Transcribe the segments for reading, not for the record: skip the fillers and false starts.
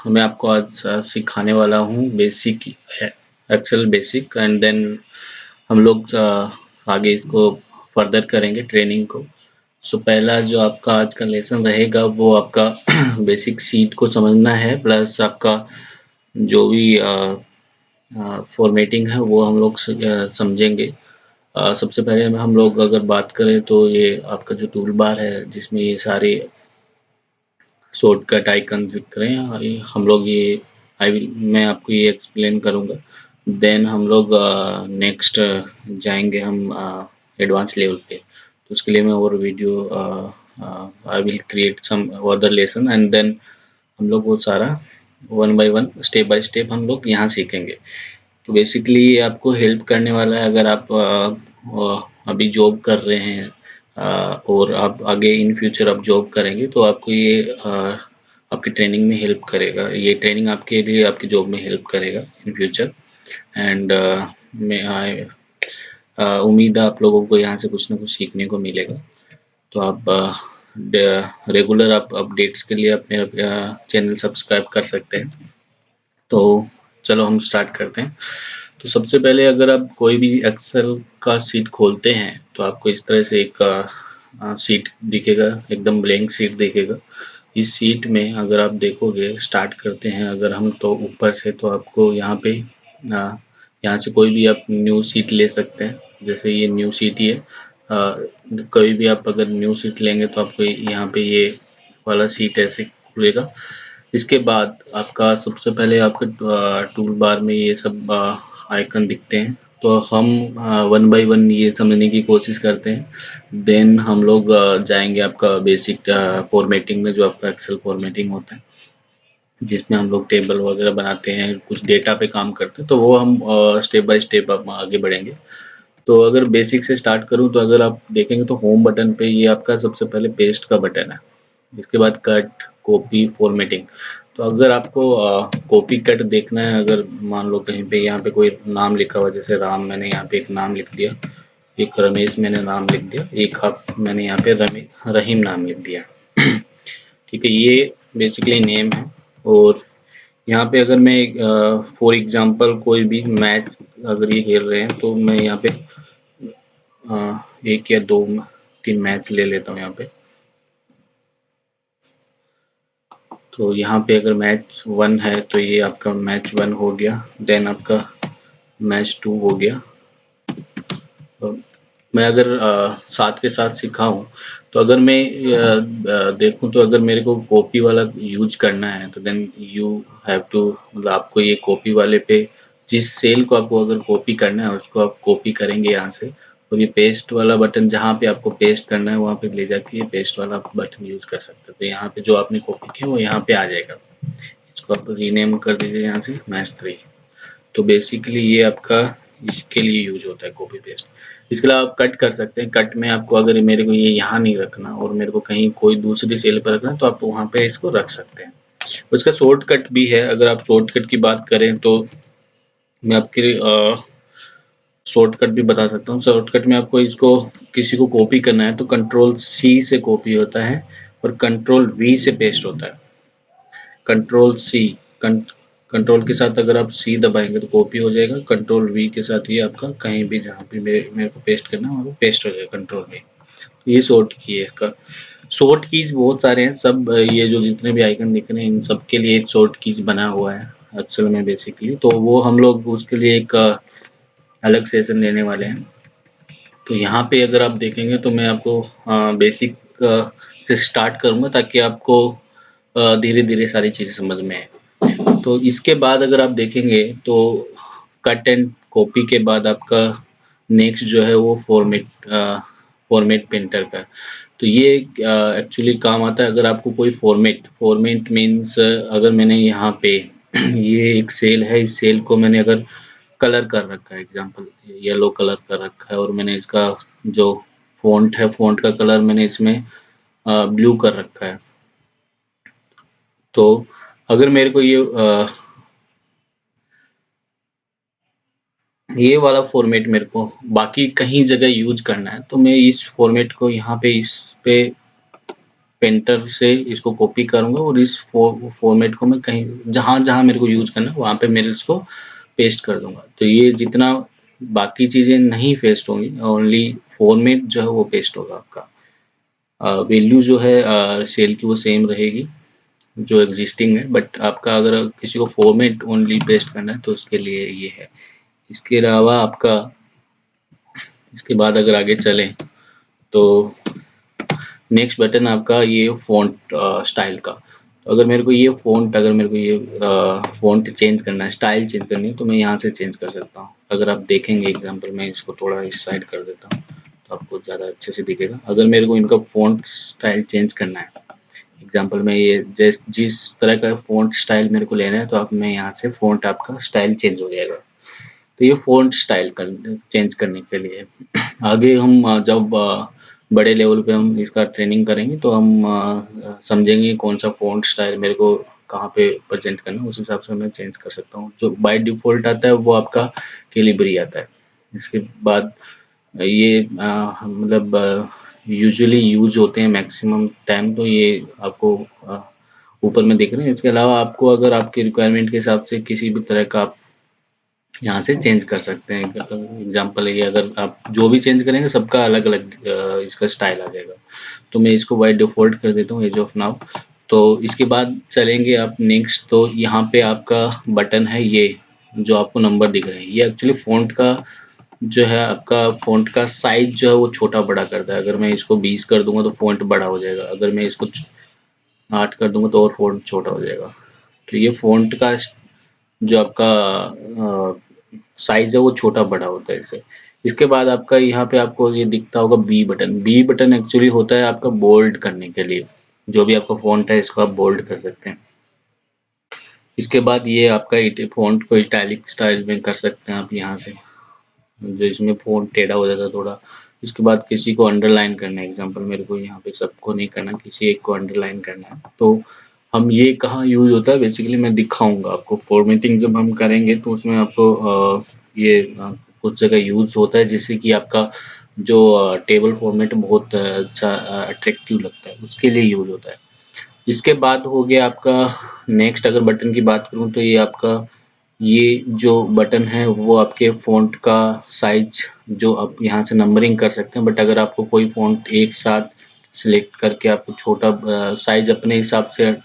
मैं आपको आज सिखाने वाला हूँ basic Excel basic and then हम लोग आगे इसको फर्दर करेंगे ट्रेनिंग को। सो पहला जो आपका आज का लेसन रहेगा वो आपका बेसिक शीट को समझना है, प्लस आपका जो भी फॉर्मेटिंग है वो हम लोग समझेंगे। सबसे पहले हम लोग अगर बात करें तो ये आपका जो टूल बार है जिसमें ये सारे शॉर्टकट आइकन दिख रहे हैं, हम लोग ये मैं आपको ये एक्सप्लेन करूँगा। देन हम लोग नेक्स्ट जाएंगे हम एडवांस लेवल पे। तो उसके लिए मैं और video I will create some other lesson and then हम लोग वो सारा one by one step by step हम लोग यहाँ सीखेंगे। तो बेसिकली ये आपको हेल्प करने वाला है अगर आप अभी जॉब कर रहे हैं और आप आगे इन फ्यूचर आप जॉब करेंगे तो आपको ये आपकी ट्रेनिंग में हेल्प करेगा। ये ट्रेनिंग आपके लिए आपकी जॉब में हेल्प करेगा इन फ्यूचर। एंड मैं उम्मीद है आप लोगों को यहाँ से कुछ ना कुछ सीखने को मिलेगा। तो आप रेगुलर आप अपडेट्स के लिए अपने चैनल सब्सक्राइब कर सकते हैं। तो चलो हम स्टार्ट करते हैं। तो सबसे पहले अगर आप कोई भी एक्सेल का सीट खोलते हैं तो आपको इस तरह से एक सीट दिखेगा, एकदम ब्लैंक सीट दिखेगा। इस सीट में अगर आप देखोगे, स्टार्ट करते हैं अगर हम तो ऊपर से, तो आपको यहाँ पे यहाँ से कोई भी आप न्यू सीट ले सकते हैं। जैसे ये न्यू सीट ही है, कोई भी आप अगर न्यू सीट लेंगे तो आपको यहाँ पे ये वाला सीट ऐसे खुलेगा। इसके बाद आपका सबसे पहले आपके टूल बार में ये सब आइकन दिखते हैं, तो हम वन बाय वन ये समझने की कोशिश करते हैं। देन हम लोग जाएंगे आपका बेसिक फॉर्मेटिंग में, जो आपका एक्सेल फॉर्मेटिंग होता है जिसमें हम लोग टेबल वगैरह बनाते हैं, कुछ डेटा पे काम करते हैं। तो वो हम स्टेप बाय स्टेप आप आगे बढ़ेंगे। तो अगर बेसिक से स्टार्ट करूं तो अगर आप देखेंगे तो होम बटन पे ये आपका सबसे पहले पेस्ट का बटन है। इसके बाद कट, कॉपी, फॉर्मेटिंग। तो अगर आपको कॉपी कट देखना है, अगर मान लो कहीं पे यहाँ पे कोई नाम लिखा हुआ, जैसे राम, मैंने यहाँ पे एक नाम लिख दिया, एक रमेश मैंने नाम लिख दिया, एक मैंने यहाँ पे रहीम नाम लिख दिया। ठीक है, ये बेसिकली नेम है। और यहाँ पे अगर मैं फॉर एग्जांपल कोई भी मैच अगर ये खेल रहे हैं तो मैं यहाँ पे एक या दो तीन मैच ले लेता हूँ यहाँ पे। तो यहाँ पे अगर मैच 1 है तो ये आपका मैच 1 हो गया। देन आपका मैच 2 हो गया। तो मैं अगर साथ के साथ सिखाऊं तो अगर मैं देखूं तो अगर मेरे को कॉपी वाला यूज करना है तो देन यू हैव टू, मतलब आपको ये कॉपी वाले पे, जिस सेल को आपको अगर कॉपी करना है उसको आप कॉपी करेंगे यहाँ से। और ये पेस्ट वाला बटन, जहाँ पे आपको पेस्ट करना है वहाँ पे ले जाके ये पेस्ट वाला बटन यूज कर सकते हो। तो यहाँ पे जो आपने कॉपी किया वो यहाँ पे आ जाएगा। इसको आप रीनेम कर दीजिए यहाँ से मैच 3। तो बेसिकली ये आपका इसके लिए यूज होता है कॉपी पेस्ट। इसके अलावा आप कट कर सकते हैं। कट में आपको अगर मेरे को ये यहाँ नहीं रखना और मेरे को कहीं कोई दूसरी सेल पर रखना है तो आप वहाँ पे इसको रख सकते हैं। उसका शॉर्टकट भी है। अगर आप शॉर्टकट की बात करें तो मैं आपके शॉर्टकट भी बता सकता हूँ। शॉर्टकट में आपको इसको किसी को कॉपी करना है तो कंट्रोल सी से कॉपी होता है और कंट्रोल वी से पेस्ट होता है। कंट्रोल सी, कंट्रोल के साथ अगर आप सी दबाएंगे तो कॉपी हो जाएगा। कंट्रोल वी के साथ ये आपका कहीं भी जहाँ पे मेरे को पेस्ट करना है वहाँ पे पेस्ट हो जाएगा कंट्रोल वी। तो ये शॉर्ट की है। इसका शॉर्ट कीज बहुत सारे हैं, सब ये जो जितने भी आइकन दिख रहे हैं इन सब के लिए एक शॉर्ट कीज बना हुआ है एक्सेल में बेसिकली। तो वो हम लोग उसके लिए एक अलग सेशन लेने वाले हैं। तो यहाँ पे अगर आप देखेंगे तो मैं आपको बेसिक से स्टार्ट करूँगा ताकि आपको धीरे धीरे सारी चीज़ें समझ में आए। तो इसके बाद अगर आप देखेंगे तो कट एंड कॉपी के बाद आपका नेक्स्ट जो है वो फॉर्मेट पेंटर का। तो ये एक्चुअली काम आता है अगर आपको कोई फॉर्मेट मीन्स अगर मैंने यहाँ पे ये एक सेल है, इस सेल को मैंने अगर कलर कर रखा है, एग्जांपल येलो कलर कर रखा है, और मैंने इसका जो फ़ॉन्ट है, फ़ॉन्ट का कलर मैंने इसमें ब्लू कर रखा है। तो अगर मेरे को ये वाला फॉर्मेट मेरे को बाकी कहीं जगह यूज करना है तो मैं इस फॉर्मेट को यहाँ पे इस पे पेंटर से इसको कॉपी करूँगा और इस फॉर्मेट को मैं कहीं जहाँ मेरे को यूज करना है वहाँ पे मेरे इसको पेस्ट कर दूंगा। तो ये जितना बाकी चीजें नहीं पेस्ट होंगी, ओनली फॉर्मेट जो है वो पेस्ट होगा आपका। वैल्यू जो है सेल की वो सेम रहेगी जो एग्जिस्टिंग है, बट आपका अगर किसी को फॉर्मेट ओनली पेस्ट करना है तो उसके लिए ये है। इसके अलावा आपका इसके बाद अगर आगे चलें तो नेक्स्ट बटन आपका ये फ़ॉन्ट स्टाइल का। तो अगर मेरे को ये फ़ॉन्ट चेंज करना है, स्टाइल चेंज करनी है, तो मैं यहाँ से चेंज कर सकता हूँ। अगर आप देखेंगे एग्जांपल, मैं इसको थोड़ा इस साइड कर देता हूँ तो आपको ज़्यादा अच्छे से दिखेगा। अगर मेरे को इनका फ़ॉन्ट स्टाइल चेंज करना है, एग्जांपल में ये जिस तरह का फ़ॉन्ट स्टाइल मेरे को लेना है, तो आप मैं यहाँ से फ़ॉन्ट आपका स्टाइल चेंज हो जाएगा। तो ये फ़ॉन्ट स्टाइल चेंज करने के लिए। आगे हम जब बड़े लेवल पे हम इसका ट्रेनिंग करेंगे तो हम समझेंगे कौन सा फ़ॉन्ट स्टाइल मेरे को कहाँ पे प्रेजेंट करना है, उस हिसाब से मैं चेंज कर सकता हूँ। जो बाय डिफ़ॉल्ट आता है वो आपका कैलिबरी आता है। इसके बाद ये मतलब यूजुअली यूज़ होते हैं मैक्सिमम टाइम, तो ये आपको ऊपर में दिख रहे हैं। इसके अलावा आपको अगर आपकी रिक्वायरमेंट के हिसाब से किसी भी तरह का आप यहाँ से चेंज कर सकते हैं। एग्जाम्पल ये, अगर आप जो भी चेंज करेंगे सबका अलग अलग इसका स्टाइल आ जाएगा। तो मैं इसको बाय डिफ़ॉल्ट कर देता हूँ एज ऑफ नाउ। तो इसके बाद चलेंगे आप नेक्स्ट, तो यहाँ पे आपका बटन है ये जो आपको नंबर दिख रहे हैं, ये एक्चुअली फ़ॉन्ट का जो है, आपका फ़ॉन्ट का साइज जो है वो छोटा बड़ा करता है। अगर मैं इसको 20 कर दूंगा तो फ़ॉन्ट बड़ा हो जाएगा, अगर मैं इसको 8 कर दूंगा तो और फ़ॉन्ट छोटा हो जाएगा। तो ये फ़ॉन्ट का जो आपका साइज है वो छोटा बड़ा होता है इससे। इसके बाद आपका यहाँ पे आपको ये दिखता होगा B button. B button actually होता है आपका बोल्ड करने के लिए। जो भी आपका फ़ॉन्ट है इसको आप बोल्ड कर सकते हैं। इसके बाद ये आपका फ़ॉन्ट को इटैलिक स्टाइल में कर सकते हैं आप यहाँ से, जो इसमें फ़ॉन्ट टेढ़ा हो जाता है थोड़ा। इसके बाद किसी को अंडरलाइन करना है, एग्जांपल मेरे को यहाँ पे सबको नहीं करना, किसी एक को अंडरलाइन करना है, तो हम ये कहाँ यूज होता है बेसिकली मैं दिखाऊंगा आपको। फॉर्मेटिंग जब हम करेंगे तो उसमें आपको ये कुछ जगह यूज होता है, जिससे कि आपका जो टेबल फॉर्मेट बहुत अच्छा अट्रैक्टिव लगता है, उसके लिए यूज होता है। इसके बाद हो गया आपका नेक्स्ट, अगर बटन की बात करूँ तो ये आपका ये जो बटन है वो आपके फ़ॉन्ट का साइज जो आप यहाँ से नंबरिंग कर सकते हैं। बट अगर आपको कोई फ़ॉन्ट एक साथ सिलेक्ट करके आपको छोटा साइज अपने हिसाब से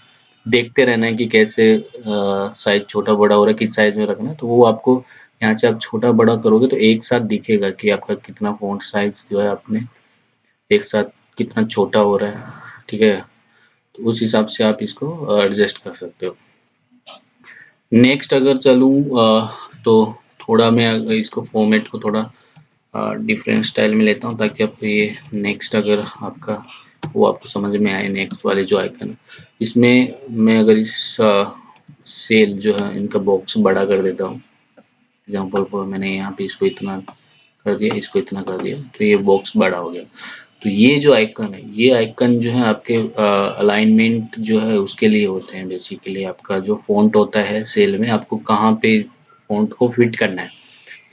देखते रहना है कि कैसे साइज छोटा बड़ा हो रहा है, किस साइज में रखना है, तो वो आपको यहाँ से आप छोटा बड़ा करोगे तो एक साथ दिखेगा कि आपका कितना फ़ॉन्ट साइज जो है आपने एक साथ कितना छोटा हो रहा है। ठीक है, तो उस हिसाब से आप इसको एडजस्ट कर सकते हो। नेक्स्ट अगर चलूँ तो थोड़ा मैं इसको फॉर्मेट को थोड़ा डिफरेंट स्टाइल में लेता हूँ, ताकि आपको ये नेक्स्ट अगर आपका वो आपको समझ में आए। नेक्स्ट वाले जो आइकन है इसमें मैं अगर इस सेल जो है इनका बॉक्स बड़ा कर देता हूँ, एग्जाम्पल फॉर मैंने यहाँ पे इसको इतना कर दिया, इसको इतना कर दिया, तो ये बॉक्स बड़ा हो गया। तो ये जो आइकन है, ये आइकन जो है आपके अलाइनमेंट जो है उसके लिए होते हैं। बेसिकली आपका जो फ़ॉन्ट होता है सेल में, आपको कहाँ पे फ़ॉन्ट को फिट करना है।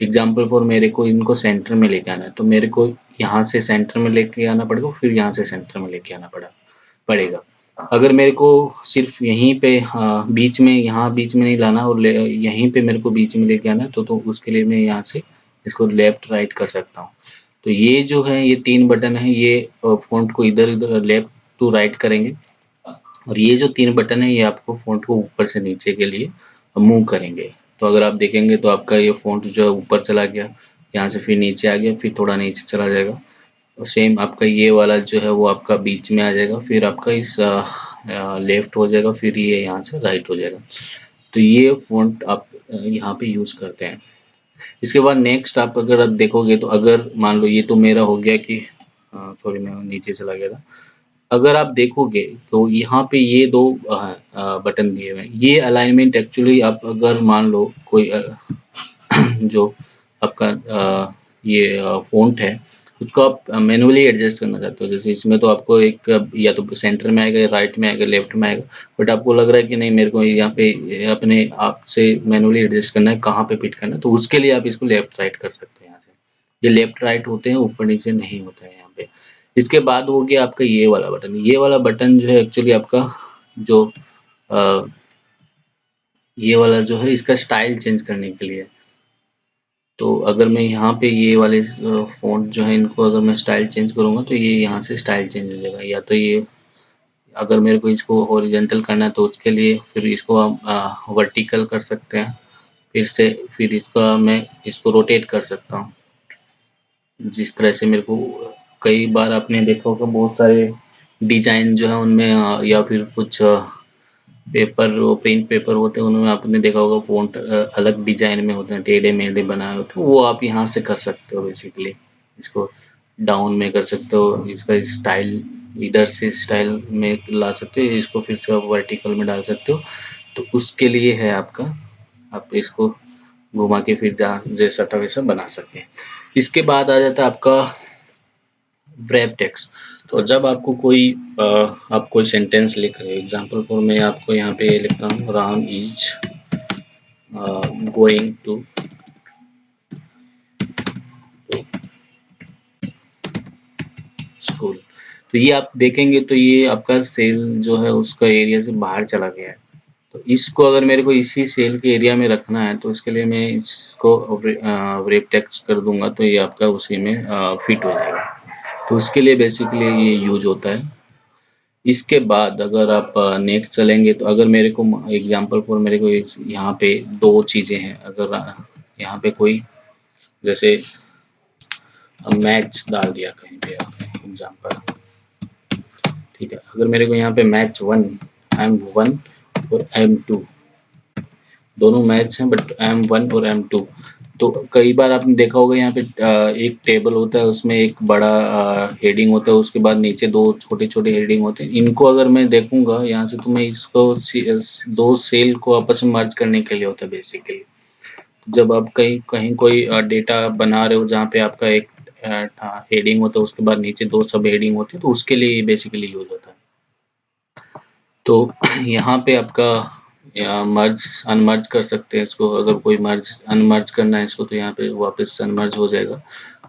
एग्जाम्पल फॉर मेरे को इनको सेंटर में लेके आना है, तो मेरे को यहाँ से सेंटर में लेके आना पड़ेगा, फिर यहाँ से सेंटर में लेके आना पड़ेगा। अगर मेरे को सिर्फ यहीं पे बीच में, यहाँ बीच में नहीं लाना और यहीं पे मेरे को बीच में लेके आना है, तो उसके लिए मैं यहाँ से इसको लेफ्ट राइट कर सकता हूँ। तो ये जो है ये 3 बटन है, ये फ़ॉन्ट को इधर-उधर लेफ्ट टू राइट करेंगे, और ये जो 3 बटन है ये आपको फ़ॉन्ट को ऊपर से नीचे के लिए मूव करेंगे। तो अगर आप देखेंगे तो आपका ये फ़ॉन्ट जो है ऊपर चला गया, यहाँ से फिर नीचे आ गया, फिर थोड़ा नीचे चला जाएगा, और सेम आपका ये वाला जो है वो आपका बीच में आ जाएगा, फिर आपका इस लेफ्ट हो जाएगा, फिर ये यहाँ से राइट हो जाएगा। तो ये फ़ॉन्ट आप यहाँ पे यूज़ करते हैं। इसके बाद नेक्स्ट आप अगर आप देखोगे तो अगर मान लो ये तो मेरा हो गया कि सॉरी मैं नीचे चला गया था। अगर आप देखोगे तो यहाँ पे ये 2 बटन दिए हुए हैं। ये अलाइनमेंट एक्चुअली आप अगर मान लो कोई जो आपका ये फ़ॉन्ट है उसको आप मैनुअली एडजस्ट करना चाहते हो। जैसे इसमें तो आपको एक या तो सेंटर में आएगा, या राइट में आएगा, लेफ्ट में आएगा, बट आपको लग रहा है कि नहीं मेरे को यहाँ पे अपने आप से मैनुअली एडजस्ट करना है, कहाँ पे फिट करना है, तो उसके लिए आप इसको लेफ्ट राइट कर सकते हैं यहाँ से। ये लेफ्ट राइट होते हैं, ऊपर नीचे नहीं होता है यहाँ पे। इसके बाद हो गया आपका ये वाला बटन। ये वाला बटन जो है एक्चुअली आपका जो ये वाला जो है इसका स्टाइल चेंज करने के लिए। तो अगर मैं यहाँ पे ये वाले फ़ॉन्ट जो है इनको अगर मैं स्टाइल चेंज करूँगा तो ये यहाँ से स्टाइल चेंज हो जाएगा। या तो ये अगर मेरे को इसको हॉरिजॉन्टल करना है तो उसके लिए फिर इसको हम वर्टिकल कर सकते हैं। फिर इसका मैं इसको रोटेट कर सकता हूँ। जिस तरह से मेरे को कई बार आपने देखा होगा बहुत सारे डिज़ाइन जो है उनमें या फिर कुछ पेपर वो प्रिंट पेपर होते हैं उनमें आपने देखा होगा फ़ॉन्ट अलग डिज़ाइन में होते हैं, टेढ़े-मेढ़े बनाए होते हैं, वो आप यहाँ से कर सकते हो बेसिकली। इसको डाउन में कर सकते हो, इसका स्टाइल इधर से स्टाइल में ला सकते हो, इसको फिर से आप वर्टिकल में डाल सकते हो। तो उसके लिए है आपका, आप इसको घुमा के फिर जैसा था वैसा बना सकते हैं। इसके बाद आ जाता है आपका व्रैप टेक्स्ट। तो जब आपको कोई आप कोई सेंटेंस लिख रहे हो, एग्जाम्पल फॉर मैं आपको यहाँ पे लिखता हूँ Ram is going to school. तो ये आप देखेंगे तो ये आपका सेल जो है उसका एरिया से बाहर चला गया है। तो इसको अगर मेरे को इसी सेल के एरिया में रखना है तो इसके लिए मैं इसको व्रैप टेक्स्ट कर दूंगा तो ये आपका उसी में फिट हो जाएगा। तो उसके लिए बेसिकली ये यूज होता है। इसके बाद अगर आप नेक्स्ट चलेंगे तो अगर मेरे को एग्जांपल फॉर मेरे को यहाँ पे दो चीज़ें हैं, अगर यहाँ पे कोई जैसे मैच डाल दिया कहीं पे एग्जांपल, ठीक है, अगर मेरे को यहाँ पे मैच 1 M1 और M2 दोनों मैच हैं बट M1 और M2। तो कई बार आपने देखा होगा यहाँ पे एक टेबल होता है उसमें एक बड़ा हेडिंग होता है, उसके बाद नीचे दो छोटे-छोटे हेडिंग होते हैं। इनको अगर मैं देखूंगा यहाँ से तो मैं इसको दो सेल को आपस में मर्ज करने के लिए होता है बेसिकली। जब आप कहीं कहीं कोई डेटा बना रहे हो जहाँ पे आपका एक हेडिंग होता है उसके बाद नीचे दो सब हेडिंग होती है तो उसके लिए ये बेसिकली यूज होता है। तो यहाँ पे आपका मर्ज अनमर्ज कर सकते हैं इसको, अगर कोई मर्ज अनमर्ज करना है इसको तो यहाँ पे वापस अनमर्ज हो जाएगा,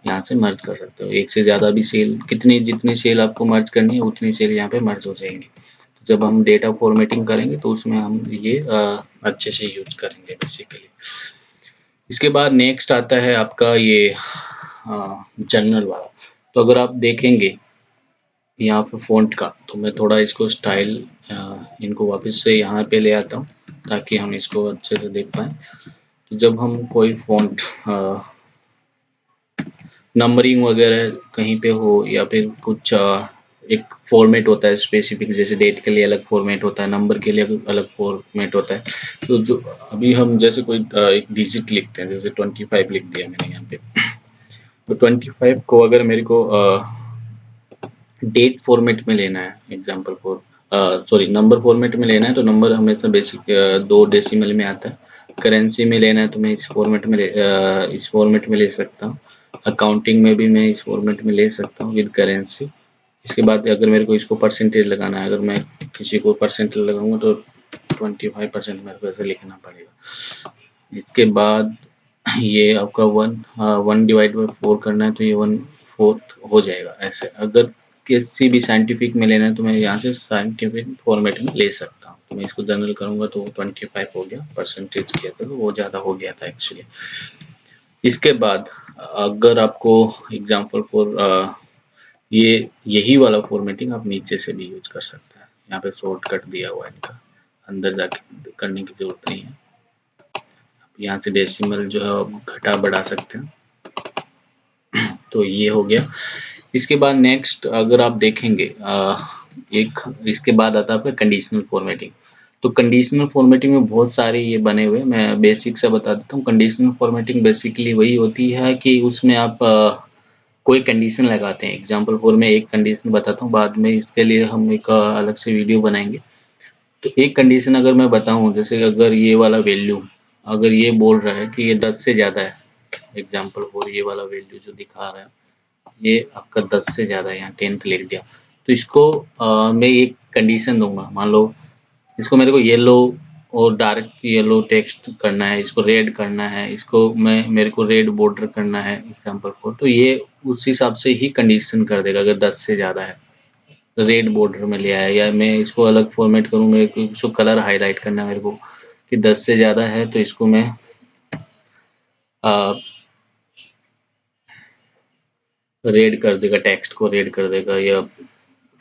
यहाँ से मर्ज कर सकते हो। एक से ज़्यादा भी सेल जितनी सेल आपको मर्ज करनी है उतनी सेल यहाँ पे मर्ज हो जाएंगी। तो जब हम डेटा फॉर्मेटिंग करेंगे तो उसमें हम ये अच्छे से यूज करेंगे बेसिकली। इसके बाद नेक्स्ट आता है आपका ये जनरल वाला। तो अगर आप देखेंगे यहाँ पे फ़ॉन्ट का तो मैं थोड़ा इसको स्टाइल इनको वापस से यहाँ पे ले आता हूँ ताकि हम इसको अच्छे से देख पाएँ। तो जब हम कोई फ़ॉन्ट नंबरिंग वगैरह कहीं पे हो या फिर कुछ एक फॉर्मेट होता है स्पेसिफिक, जैसे डेट के लिए अलग फॉर्मेट होता है, नंबर के लिए अलग फॉर्मेट होता है। तो जो अभी हम जैसे कोई एक डिजिट लिखते हैं, जैसे 25 लिख दिया मैंने यहाँ पे, तो 25 को अगर मेरे को डेट फॉर्मेट में लेना है example for sorry number format में लेना है तो नंबर हमेशा बेसिक 2 डेसिमल में आता है। करेंसी में लेना है तो मैं इस फॉर्मेट में ले सकता हूँ। अकाउंटिंग में भी मैं इस फॉर्मेट में ले सकता हूँ विद करेंसी। इसके बाद अगर मेरे को इसको परसेंटेज लगाना है, अगर मैं किसी को परसेंटेज लगाऊंगा तो 25% मेरे को ऐसे लिखना पड़ेगा। इसके बाद ये आपका 1/4 करना है तो ये 1/4 हो जाएगा। ऐसे अगर किसी भी साइंटिफिक में लेना है तो मैं यहाँ से साइंटिफिक फॉर्मेट में ले सकता हूँ। तो मैं इसको जनरल करूँगा तो 25 हो गया, परसेंटेज किया तो वो ज़्यादा हो गया था एक्चुअली। इसके बाद अगर आपको एग्जांपल फॉर ये यही वाला फॉर्मेटिंग आप नीचे से भी यूज कर सकते हैं। यहाँ पे शॉर्टकट दिया हुआ है इनका, अंदर जाके करने की जरूरत नहीं है। यहाँ से डेसिमल जो है आप घटा बढ़ा सकते हैं। तो ये हो गया। इसके बाद नेक्स्ट अगर आप देखेंगे एक इसके बाद आता है आपका कंडीशनल फॉर्मेटिंग। तो कंडीशनल फॉर्मेटिंग में बहुत सारे ये बने हुए, मैं बेसिक सा बता देता हूँ। कंडीशनल फॉर्मेटिंग बेसिकली वही होती है कि उसमें आप कोई कंडीशन लगाते हैं। एग्जांपल फॉर मैं एक कंडीशन बताता हूँ, बाद में इसके लिए हम एक अलग से वीडियो बनाएंगे। तो एक कंडीशन अगर मैं बताऊँ, जैसे अगर ये वाला वैल्यू अगर ये बोल रहा है कि ये 10 से ज़्यादा है, एग्जांपल फॉर ये वाला वैल्यू जो दिखा रहा है ये आपका 10 से ज़्यादा है, यहाँ 10 लिख दिया। तो इसको मैं एक कंडीशन दूंगा, मान लो इसको मेरे को येलो और डार्क येलो टेक्स्ट करना है, इसको रेड करना है, इसको मेरे को रेड बॉर्डर करना है एग्जांपल फॉर, तो ये उस हिसाब से ही कंडीशन कर देगा। अगर 10 से ज़्यादा है, रेड बॉर्डर में लिया है, या मैं इसको अलग फॉर्मेट करूँ, मेरे को इसको कलर हाईलाइट करना है मेरे को कि 10 से ज़्यादा है, तो इसको मैं रेड कर देगा, टेक्स्ट को रेड कर देगा, या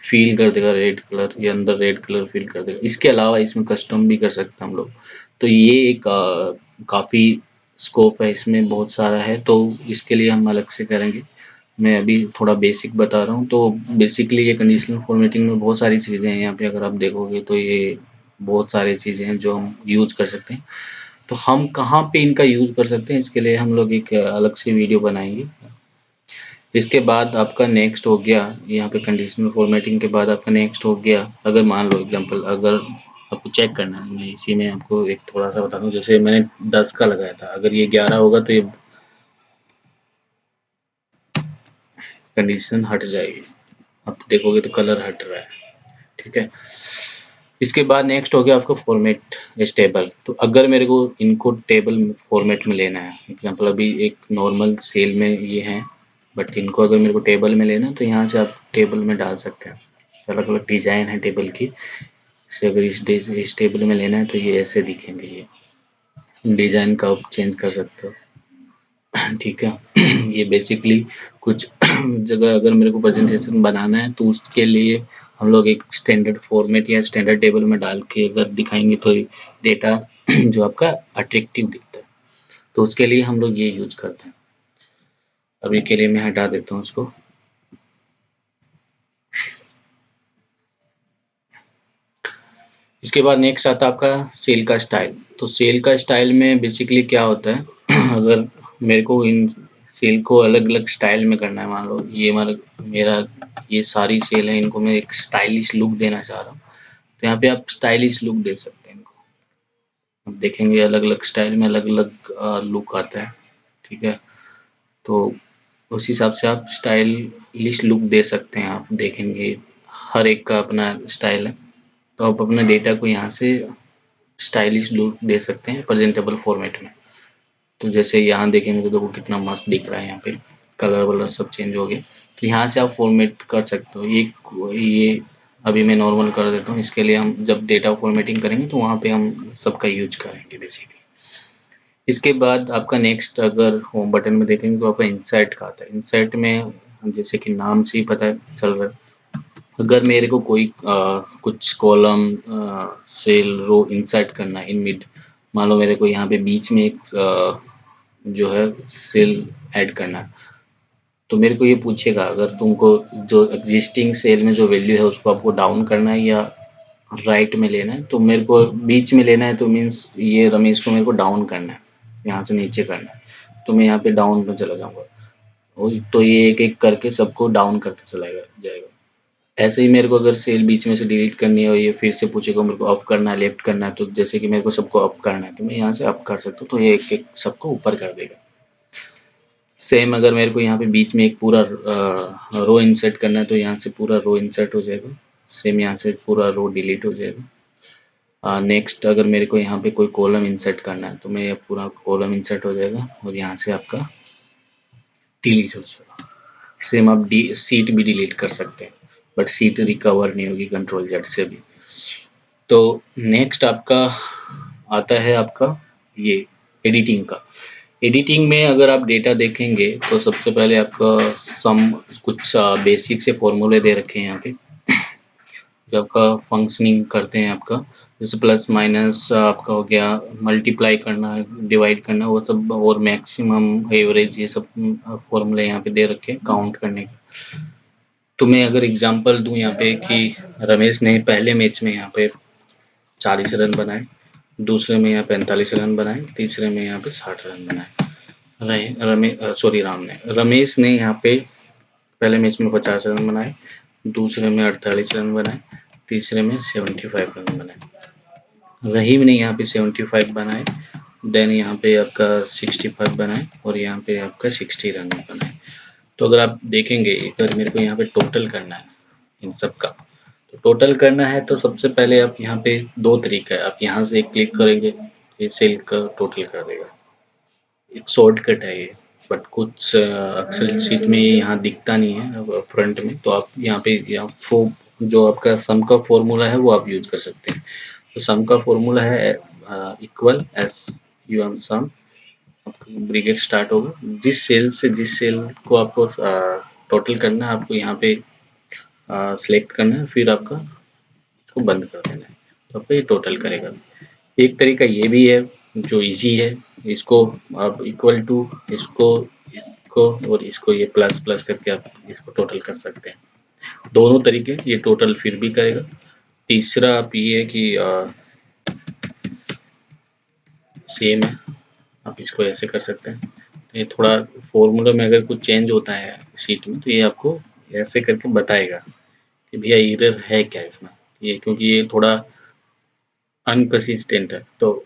फील कर देगा रेड कलर, या अंदर रेड कलर फील कर देगा। इसके अलावा इसमें कस्टम भी कर सकते हैं हम लोग। तो ये एक काफ़ी स्कोप है इसमें, बहुत सारा है, तो इसके लिए हम अलग से करेंगे। मैं अभी थोड़ा बेसिक बता रहा हूँ। तो बेसिकली ये कंडीशनल फॉर्मेटिंग में बहुत सारी चीज़ें हैं यहाँ पे, अगर आप देखोगे तो ये बहुत सारी चीज़ें हैं जो हम यूज़ कर सकते हैं। तो हम कहाँ पे इनका यूज़ कर सकते हैं, इसके लिए हम लोग एक अलग से वीडियो बनाएंगे। इसके बाद आपका नेक्स्ट हो गया, यहाँ पे कंडीशनल फॉर्मेटिंग के बाद आपका नेक्स्ट हो गया, अगर मान लो एग्जांपल, अगर आपको चेक करना है, मैं इसी में आपको एक थोड़ा सा बता दूं। जैसे मैंने 10 का लगाया था, अगर ये 11 होगा तो ये कंडीशन हट जाएगी। आप देखोगे तो कलर हट रहा है, ठीक है। इसके बाद नेक्स्ट हो गया आपका फॉर्मेट एज टेबल। तो अगर मेरे को इनको टेबल फॉर्मेट में लेना है, एग्जांपल अभी एक नॉर्मल सेल में ये हैं, बट इनको अगर मेरे को टेबल में लेना है, तो यहाँ से आप टेबल में डाल सकते हैं। अलग अलग डिजाइन है टेबल की। से अगर इस टेबल में लेना है तो ये ऐसे दिखेंगे, ये डिजाइन का आप चेंज कर सकते हो, ठीक है। ये बेसिकली कुछ जगह अगर मेरे को प्रेजेंटेशन बनाना है, तो उसके लिए हम लोग एक स्टैंडर्ड फॉर्मेट या स्टैंडर्ड टेबल में डाल के अगर दिखाएंगे, तो डेटा जो आपका अट्रैक्टिव दिखता है, तो उसके लिए हम लोग ये यूज करते हैं। अभी के लिए मैं हटा देता हूँ उसको। इसके बाद नेक्स्ट आता है आपका सेल का स्टाइल। तो सेल का स्टाइल में बेसिकली क्या होता है, अगर मेरे को इन सेल को अलग अलग स्टाइल में करना है, मान लो ये मेरा ये सारी सेल है, इनको मैं एक स्टाइलिश लुक देना चाह रहा हूँ, तो यहाँ पे आप स्टाइलिश लुक दे सकते हैं इनको। आप देखेंगे अलग अलग स्टाइल में अलग अलग लुक आता है, ठीक है। तो उस हिसाब से आप स्टाइलिश लुक दे सकते हैं। आप देखेंगे हर एक का अपना स्टाइल है, तो आप अपने डेटा को यहाँ से स्टाइलिश लुक दे सकते हैं प्रेजेंटेबल फॉर्मेट में। तो जैसे यहाँ देखेंगे तो देखो कितना मस्त दिख रहा है, यहाँ पे कलर वलर सब चेंज हो गए। तो यहाँ से आप फॉर्मेट कर सकते हो। ये अभी मैं नॉर्मल कर देता हूँ। इसके लिए हम जब डेटा फॉर्मेटिंग करेंगे तो वहाँ पे हम सबका यूज करेंगे बेसिकली। इसके बाद आपका नेक्स्ट, अगर होम बटन में देखेंगे तो आपका इंसर्ट का आता है। इंसर्ट में जैसे कि नाम से ही पता चल रहा है, अगर मेरे को कोई कुछ कॉलम सेल रो इंसर्ट करना है इन मिड, मान लो मेरे को यहाँ पे बीच में एक जो है सेल ऐड करना है, तो मेरे को ये पूछेगा अगर तुमको जो एग्जिस्टिंग सेल में जो वैल्यू है उसको आपको डाउन करना है या राइट में लेना है। तो मेरे को बीच में लेना है, तो मीन्स ये रमेश को मेरे को डाउन करना है, यहाँ से नीचे करना है, तो मैं यहाँ पे डाउन पे चला जाऊँगा। तो ये एक एक करके सबको डाउन करते चला जाएगा। ऐसे ही मेरे को अगर सेल बीच में से डिलीट करनी है और ये फिर से पूछेगा मेरे को अप करना है लेफ्ट करना है, तो जैसे कि मेरे को सबको अप करना है, तो मैं यहाँ से अप कर सकता हूँ, तो ये एक एक सबको ऊपर कर देगा। सेम अगर मेरे को यहाँ पे बीच में एक पूरा रो इंसर्ट करना है, तो यहाँ से पूरा रो इंसर्ट हो जाएगा। सेम यहाँ से पूरा रो डिलीट हो जाएगा। नेक्स्ट अगर मेरे को यहाँ पे कोई कॉलम इंसर्ट करना है, तो मैं ये पूरा कॉलम इंसर्ट हो जाएगा और यहाँ से आपका डिलीट हो जाएगा। सेम आप सीट भी डिलीट कर सकते हैं, बट सीट रिकवर नहीं होगी कंट्रोल जेड से भी। तो नेक्स्ट आपका आता है आपका ये एडिटिंग का। एडिटिंग में अगर आप डेटा देखेंगे तो सबसे पहले आपका सम कुछ बेसिक से फॉर्मूले दे रखे हैं यहाँ पे, जो आपका फंक्शनिंग करते हैं आपका, जैसे प्लस माइनस आपका हो गया, मल्टीप्लाई करना है, डिवाइड करना, वो सब, और मैक्सिमम एवरेज, ये सब फॉर्मूले यहाँ पे दे रखे हैं काउंट करने के। तो मैं अगर एग्जांपल दूं यहाँ पे कि रमेश ने पहले मैच में यहाँ पे 40 रन बनाए, दूसरे में यहाँ 45 रन बनाए, तीसरे में यहाँ पे 60 रन बनाए। रमेश ने यहाँ पे पहले मैच में 50 रन बनाए, दूसरे में 48 रन बनाए, तीसरे में 75 रन बनाए। रहीम ने यहाँ पे 75 बनाए, देन यहाँ पे आपका 65 बनाए, और यहाँ पे आपका 60 रन बनाए। तो अगर आप देखेंगे, अगर मेरे को यहाँ पे टोटल करना है इन सब का, तो टोटल करना है तो सबसे पहले आप यहाँ पे दो तरीका है, आप यहाँ से क्लिक करेंगे, ये सेल का टोटल कर देगा। एक शॉर्टकट है ये, बट कुछ अक्सर शीट में ये यहाँ दिखता नहीं है फ्रंट में, तो आप यहाँ पे जो आपका सम का फॉर्मूला है वो आप यूज कर सकते हैं। तो सम का फॉर्मूला है इक्वल एस यू एम सम, ब्रिगेड स्टार्ट होगा, जिस सेल को आपको टोटल करना है आपको यहाँ पे सिलेक्ट करना है, फिर आपका इसको बंद कर देना है, तो आपका ये टोटल करेगा। एक तरीका ये भी है जो इजी है, इसको आप इक्वल टू इसको इसको और इसको ये प्लस प्लस करके आप इसको टोटल कर सकते हैं। दोनों तरीके ये टोटल फिर भी करेगा। तीसरा आप ये है कि सेम है, आप इसको ऐसे कर सकते हैं। तो ये थोड़ा फॉर्मूला में अगर कुछ चेंज होता है शीट में तो ये आपको ऐसे करके बताएगा कि भैया एरर है क्या इसमें, ये क्योंकि ये थोड़ा अनकंसिस्टेंट है तो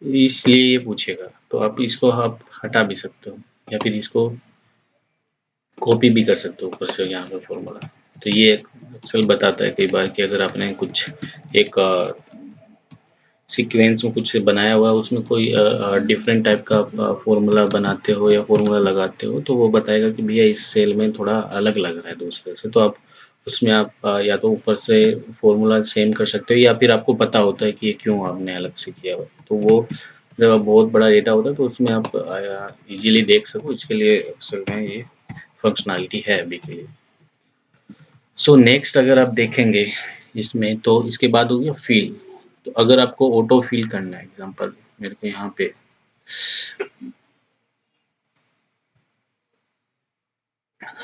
इसलिए ये पूछेगा। तो आप हटा भी सकते हो या फिर इसको कॉपी भी कर सकते हो ऊपर से यहाँ पे फॉर्मूला। तो ये अक्सर बताता है कई बार कि अगर आपने कुछ एक सीक्वेंस में कुछ बनाया हुआ है, उसमें कोई डिफरेंट टाइप का फॉर्मूला बनाते हो या फॉर्मूला लगाते हो, तो वो बताएगा कि भैया इस सेल में थोड़ा अलग लग रहा है दूसरे से। तो आप उसमें आप या तो ऊपर से फॉर्मूला सेम कर सकते हो या फिर आपको पता होता है कि ये क्यों आपने अलग से किया हुआ, तो वो जब बहुत बड़ा डेटा होता है तो उसमें आप इजीली देख सको, इसके लिए अक्सर में ये फंक्शनैलिटी है अभी के लिए। सो नेक्स्ट अगर आप देखेंगे इसमें, तो इसके बाद हो गया फील। तो अगर आपको ऑटो फील करना है, एग्जांपल मेरे को यहाँ पे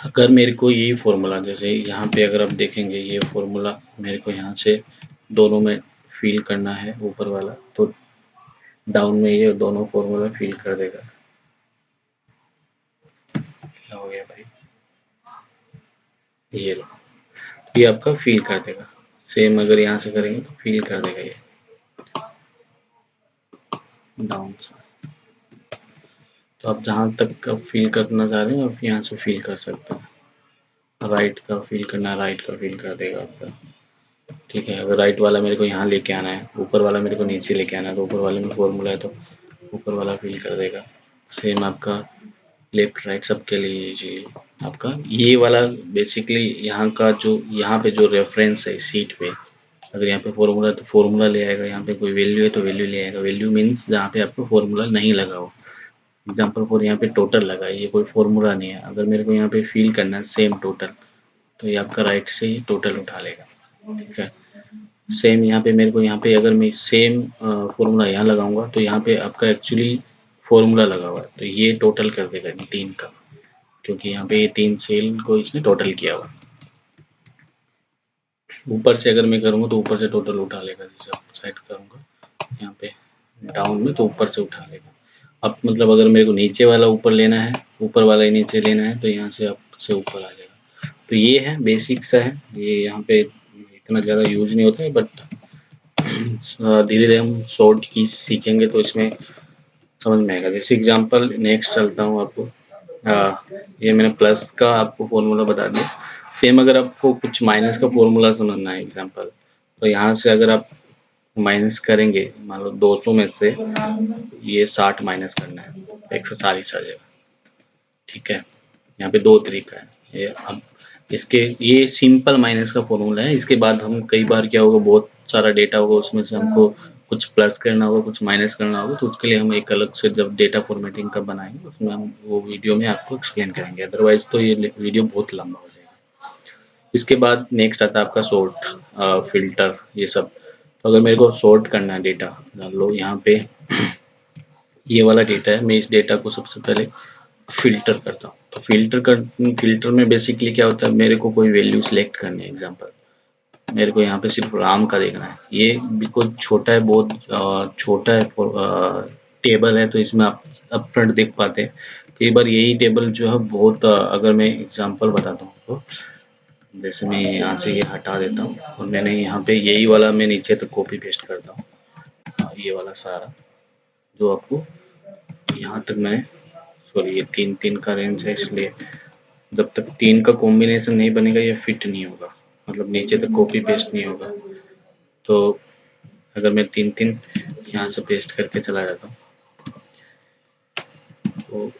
अगर मेरे को यही फॉर्मूला, जैसे यहाँ पे अगर आप देखेंगे ये फॉर्मूला मेरे को यहाँ से दोनों में फील करना है ऊपर वाला, तो डाउन में ये दोनों फॉर्मूला फील कर देगा। क्या हो गया भाई, ये लो, ये आपका फील कर देगा। सेम अगर यहाँ से करेंगे तो फील कर देगा ये डाउन से। तो आप जहाँ तक का फील करना चाह रहे हैं आप यहाँ से फील कर सकते हैं। राइट का फील करना है, राइट का फील कर देगा आपका। ठीक है, अगर राइट वाला मेरे को यहाँ लेके आना है, ऊपर वाला मेरे को नीचे लेके आना है, तो ऊपर वाले में फॉर्मूला है तो ऊपर वाला फील कर देगा। सेम आपका लेफ्ट राइट सबके लिए जी। आपका ये वाला बेसिकली यहाँ का जो यहाँ पे जो रेफरेंस है सीट पे, अगर यहाँ पे फॉर्मूला है तो फॉर्मूला ले आएगा, यहाँ पे कोई वैल्यू है तो वैल्यू ले आएगा। वैल्यू मीन्स जहाँ पे आपको फॉर्मूला नहीं लगा हो। एग्जाम्पल फॉर यहाँ पे टोटल लगा है, ये कोई फॉर्मूला नहीं है। अगर मेरे को यहाँ पे फील करना है सेम टोटल, तो ये आपका राइट से ही टोटल उठा लेगा। ठीक है, सेम यहाँ पे मेरे को यहाँ पे अगर मैं सेम फॉर्मूला यहाँ लगाऊंगा तो यहाँ पे आपका एक्चुअली फॉर्मूला लगा हुआ है, तो ये टोटल कर देगा इन तीन का, क्योंकि यहाँ पे ये तीन सेल को इसने टोटल किया हुआ। ऊपर से अगर मैं करूँगा तो ऊपर से टोटल उठा लेगा, जैसे आप साइड करूँगा यहाँ पे डाउन में तो ऊपर से उठा लेगा। अब मतलब अगर मेरे को नीचे वाला ऊपर लेना है, ऊपर वाला ही नीचे लेना है, तो यहाँ से आप से ऊपर आ जाएगा। तो ये है बेसिक सा है, ये यहाँ पे इतना ज़्यादा यूज नहीं होता है, बट धीरे धीरे हम शॉर्ट की सीखेंगे तो इसमें समझ में आएगा। जैसे एग्जांपल नेक्स्ट चलता हूँ आपको, ये मैंने प्लस का आपको फॉर्मूला बता दिया। सेम अगर आपको कुछ माइनस का फॉर्मूला समझना है एग्जांपल, तो यहाँ से अगर आप माइनस करेंगे, मान लो 200 में से ये 60 माइनस करना है, 140 आ जाएगा। ठीक है, यहाँ पे दो तरीका है ये। अब इसके ये सिंपल माइनस का फॉर्मूला है। इसके बाद हम कई बार क्या होगा, बहुत सारा डेटा होगा, उसमें से हमको कुछ प्लस करना होगा, कुछ माइनस करना होगा, तो उसके लिए हम एक अलग से जब डेटा फॉर्मेटिंग का बनाएंगे उसमें हम वो वीडियो में आपको एक्सप्लेन करेंगे। अदरवाइज तो ये वीडियो बहुत लंबा हो जाएगा। इसके बाद नेक्स्ट आता है आपका सॉर्ट, फिल्टर, ये सब। तो अगर मेरे को सॉर्ट करना है डेटा, मान लो यहाँ पे ये वाला डेटा है, मैं इस डेटा को सबसे पहले फ़िल्टर करता हूँ। तो फ़िल्टर में बेसिकली क्या होता है, मेरे को कोई वैल्यू सेलेक्ट करनी है। एग्जांपल मेरे को यहाँ पे सिर्फ राम का देखना है, ये बिकॉज छोटा है, बहुत छोटा है टेबल है, तो इसमें आप अपफ्रंट देख पाते हैं। कई बार यही टेबल जो है बहुत अगर मैं एग्जांपल बताता हूँ तो जैसे मैं यहाँ से ये हटा देता हूँ और मैंने यहाँ पे यही वाला मैं नीचे तक कॉपी पेस्ट करता हूँ, ये वाला सारा जो आपको यहाँ तक मैंने, सॉरी ये तीन का रेंज है, इसलिए जब तक तीन का कॉम्बिनेशन नहीं बनेगा ये फिट नहीं होगा। मतलब नीचे तक कॉपी पेस्ट नहीं होगा। तो अगर मैं 3-3 यहाँ से पेस्ट करके चला जाता हूँ, तो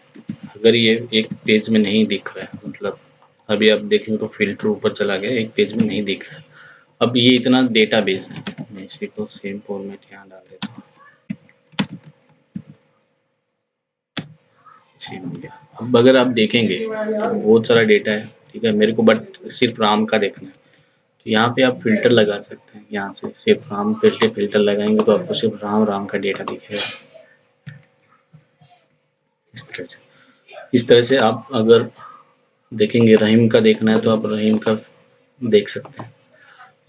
अगर ये एक पेज में नहीं दिख रहा है, मतलब अभी आप देखेंगे तो फ़िल्टर ऊपर चला गया, एक पेज में नहीं दिख रहा है। अब ये इतना डेटाबेस है, मैं इसी को सेम फॉर्मेट यहाँ डाल देता हूँ। सेम हो गया। अब अगर आप देखेंगे तो बहुत सारा डेटा है, ठीक है, मेरे को बट सिर्फ राम का देखना है, तो यहाँ पे आप फ़िल्टर लगा सकते हैं। यहाँ से सिर्फ राम पे फ़िल्टर लगाएंगे तो आपको सिर्फ राम का डेटा दिखेगा। इस तरह से आप अगर देखेंगे रहीम का देखना है तो आप रहीम का देख सकते हैं।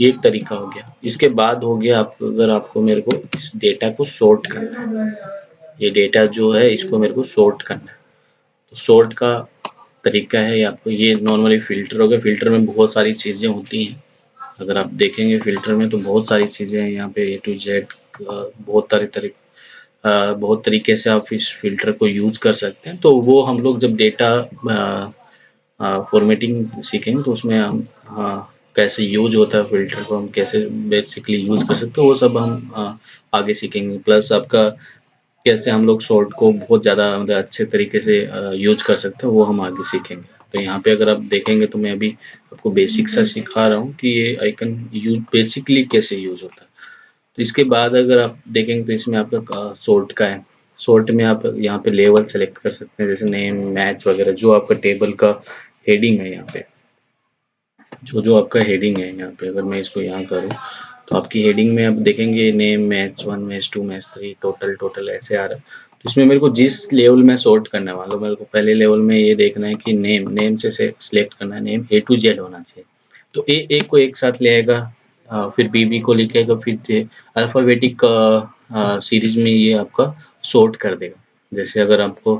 ये एक तरीका हो गया। इसके बाद हो गया आप अगर आपको मेरे को इस डेटा को सॉर्ट करना है, ये डेटा जो है इसको मेरे को सॉर्ट करना है, तो सॉर्ट का तरीका है आपको, ये नॉर्मली फ़िल्टर हो गया। फ़िल्टर में बहुत सारी चीज़ें होती हैं, अगर आप देखेंगे फ़िल्टर में तो बहुत सारी चीज़ें हैं यहाँ पे A to Z, बहुत तरीके से आप इस फ़िल्टर को यूज़ कर सकते हैं। तो वो हम लोग जब डेटा फॉर्मेटिंग सीखेंगे तो उसमें हम कैसे यूज होता है फ़िल्टर को, हम कैसे बेसिकली यूज़ कर सकते हैं, वो सब हम आगे सीखेंगे। प्लस आपका कैसे हम लोग सॉर्ट को बहुत ज़्यादा मतलब अच्छे तरीके से यूज कर सकते हैं, वो हम आगे सीखेंगे। तो यहाँ पे अगर आप देखेंगे तो मैं अभी आपको बेसिक सा सिखा रहा हूँ कि ये आइकन यूज बेसिकली कैसे यूज होता है। तो इसके बाद अगर आप देखेंगे तो इसमें आपका सॉर्ट का है। सॉर्ट में आप यहाँ पे लेवल सेलेक्ट कर सकते हैं, जैसे नेम, मैच वगैरह, जो आपका टेबल का हेडिंग है। यहाँ पे जो आपका हेडिंग है, यहाँ पे अगर मैं इसको यहाँ करूँ तो आपकी हेडिंग में आप देखेंगे name, match 1, match 2, match 3, total ऐसे आ रहा है। तो इसमें मेरे को जिस लेवल में सॉर्ट करना है, मान लो मेरे को पहले लेवल में ये देखना है कि नेम से सिलेक्ट करना है, नेम A to Z होना चाहिए, तो ए को एक साथ ले आएगा, फिर बी को लेके आएगा, फिर अल्फ़ाबेटिक सीरीज में ये आपका सॉर्ट कर देगा। जैसे अगर आपको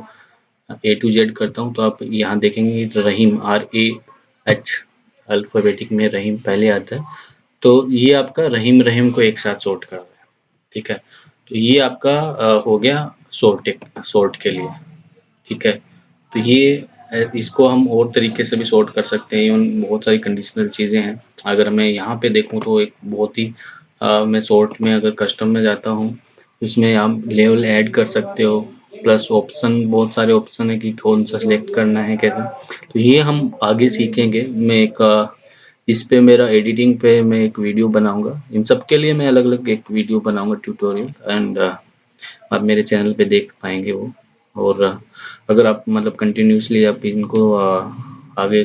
A to Z करता हूँ तो आप यहाँ देखेंगे रहीम RAH अल्फ़ाबेटिक में रहीम पहले आता है, तो ये आपका रहीम को एक साथ सॉर्ट कर रहा है, ठीक है। तो ये आपका हो गया सॉर्ट के लिए, ठीक है। तो ये इसको हम और तरीके से भी सॉर्ट कर सकते हैं, इवन बहुत सारी कंडीशनल चीज़ें हैं। अगर मैं यहाँ पे देखूँ तो एक बहुत ही मैं सॉर्ट में अगर कस्टम में जाता हूँ, उसमें आप लेवल ऐड कर सकते हो, प्लस ऑप्शन, बहुत सारे ऑप्शन है कि कौन सा सिलेक्ट करना है, कैसे। तो ये हम आगे सीखेंगे। मैं एक इस पे मेरा एडिटिंग पे मैं एक वीडियो बनाऊंगा, इन सब के लिए मैं अलग अलग एक वीडियो बनाऊंगा ट्यूटोरियल, एंड आप मेरे चैनल पे देख पाएंगे वो। और अगर आप मतलब कंटिन्यूसली आप इनको आगे,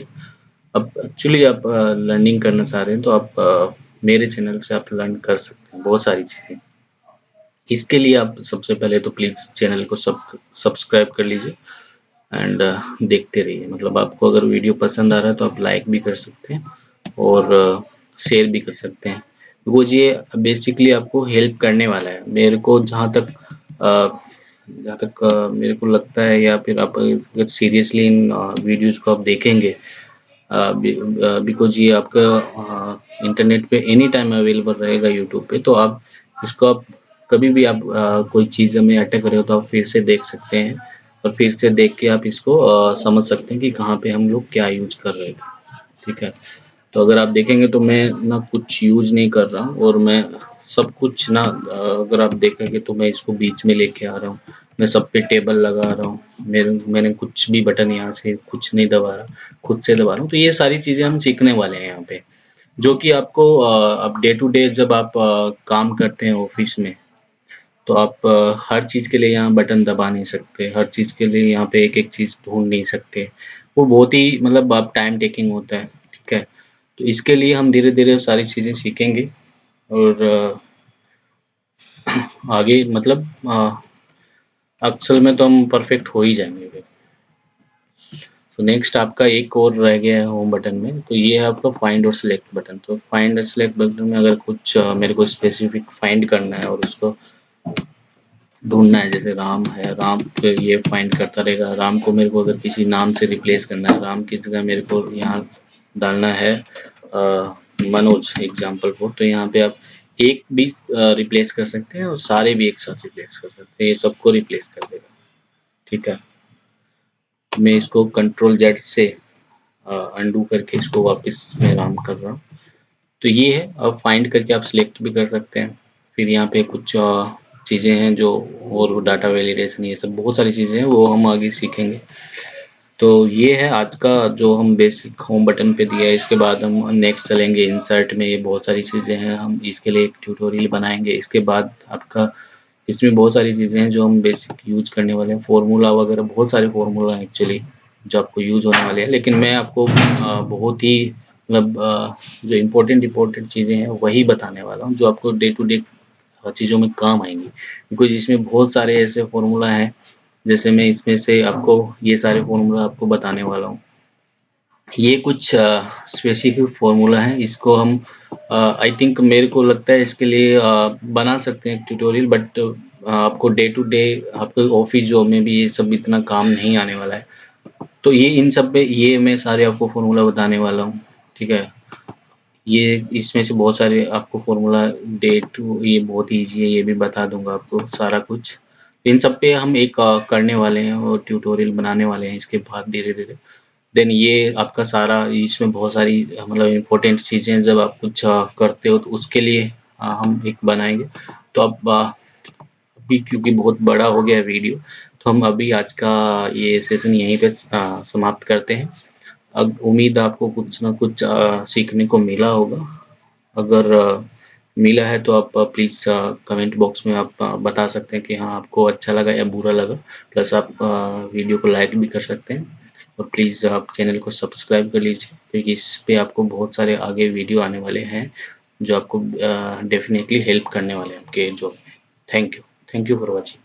अब एक्चुअली आप लर्निंग करना चाह रहे हैं तो आप मेरे चैनल से आप लर्न कर सकते हैं बहुत सारी चीज़ें। इसके लिए आप सबसे पहले तो प्लीज़ चैनल को सब्सक्राइब कर लीजिए, एंड देखते रहिए। मतलब आपको अगर वीडियो पसंद आ रहा है तो आप लाइक भी कर सकते हैं और शेयर भी कर सकते हैं, बिकॉज ये बेसिकली आपको हेल्प करने वाला है। मेरे को जहाँ तक मेरे को लगता है, या फिर आप अगर सीरियसली इन वीडियोज़ को आप देखेंगे, बिकॉज ये आपका इंटरनेट पे एनी टाइम अवेलेबल रहेगा यूट्यूब पे, तो आप इसको आप कभी भी आप कोई चीज़ में अटक रहे हो तो आप फिर से देख सकते हैं, और फिर से देख के आप इसको समझ सकते हैं कि कहाँ पे हम लोग क्या यूज कर रहे थे, ठीक है। तो अगर आप देखेंगे तो मैं ना कुछ यूज नहीं कर रहा हूँ, और मैं सब कुछ ना अगर आप देखेंगे तो मैं इसको बीच में लेके आ रहा हूँ, मैं सब पे टेबल लगा रहा हूँ, मैंने कुछ भी बटन यहाँ से कुछ नहीं दबा रहा, खुद से दबा रहा हूँ। तो ये सारी चीज़ें हम सीखने वाले हैं यहाँ पे, जो कि आपको अब डे टू डे जब आप काम करते हैं ऑफिस में, तो आप हर चीज़ के लिए यहाँ बटन दबा नहीं सकते, हर चीज़ के लिए यहाँ पे एक-एक चीज़ ढूँढ नहीं सकते। वो बहुत ही मतलब आप टाइम टेकिंग होता है, ठीक है। तो इसके लिए हम धीरे-धीरे सारी चीज़ें सीखेंगे, और आगे मतलब अक्सर में तो हम परफेक्ट हो ही जाएँगे फिर। तो नेक्स्ट आपका एक और रह गया है होम बटन में, तो ये है आपका फाइंड और सिलेक्ट बटन। तो फाइंड और सिलेक्ट बटन में अगर कुछ मेरे को स्पेसिफिक फाइंड करना है और उसको ढूँढना है, जैसे राम है, राम पे ये फाइंड करता रहेगा। राम को मेरे को अगर किसी नाम से रिप्लेस करना है, राम की जगह मेरे को यहाँ डालना है मनोज एग्जाम्पल को, तो यहाँ पे आप एक भी रिप्लेस कर सकते हैं और सारे भी एक साथ रिप्लेस कर सकते हैं, ये सबको रिप्लेस कर देगा, ठीक है। मैं इसको कंट्रोल जेड से अंडू करके इसको वापस मैं राम कर रहा हूँ। तो ये है, अब फाइंड करके आप सिलेक्ट भी कर सकते हैं। फिर यहाँ पे कुछ चीज़ें हैं जो, और डाटा वैलिडेशन, ये सब बहुत सारी चीज़ें हैं, वो हम आगे सीखेंगे। तो ये है आज का जो हम बेसिक होम बटन पे दिया है। इसके बाद हम नेक्स्ट चलेंगे इंसर्ट में, ये बहुत सारी चीज़ें हैं, हम इसके लिए एक ट्यूटोरियल बनाएंगे। इसके बाद आपका इसमें बहुत सारी चीज़ें हैं जो हम बेसिक यूज करने वाले हैं, फार्मूला वगैरह, बहुत सारे फार्मूला हैं एक्चुअली जो आपको यूज होने वाले हैं। लेकिन मैं आपको बहुत ही मतलब जो इम्पोर्टेंट चीज़ें हैं वही बताने वाला हूँ, जो आपको डे टू डे चीज़ों में काम आएंगी। क्योंकि इसमें बहुत सारे ऐसे फार्मूला हैं, जैसे मैं इसमें से आपको ये सारे फार्मूला आपको बताने वाला हूँ। ये कुछ स्पेसिफिक फार्मूला है, इसको हम आई थिंक, मेरे को लगता है इसके लिए बना सकते हैं ट्यूटोरियल, बट आपको डे टू डे आपको ऑफिस जॉब में भी ये सब इतना काम नहीं आने वाला है। तो ये इन सब पे ये मैं सारे आपको फार्मूला बताने वाला हूँ, ठीक है। ये इसमें से बहुत सारे आपको फार्मूला डे टू, ये बहुत ईजी है, ये भी बता दूंगा आपको सारा कुछ। इन सब पे हम एक करने वाले हैं और ट्यूटोरियल बनाने वाले हैं इसके बाद धीरे धीरे। देन ये आपका सारा, इसमें बहुत सारी मतलब इम्पोर्टेंट चीज़ें जब आप कुछ करते हो तो उसके लिए हम एक बनाएंगे। तो अब अभी क्योंकि बहुत बड़ा हो गया वीडियो, तो हम अभी आज का ये सेशन यहीं पे समाप्त करते हैं। अब उम्मीद आपको कुछ ना कुछ सीखने को मिला होगा। अगर मिला है तो आप प्लीज़ कमेंट बॉक्स में आप बता सकते हैं कि हाँ आपको अच्छा लगा या बुरा लगा। प्लस आप वीडियो को लाइक भी कर सकते हैं, और प्लीज़ आप चैनल को सब्सक्राइब कर लीजिए, क्योंकि इस पे आपको बहुत सारे आगे वीडियो आने वाले हैं जो आपको डेफिनेटली हेल्प करने वाले हैं आपके जॉब में। Thank you for watching.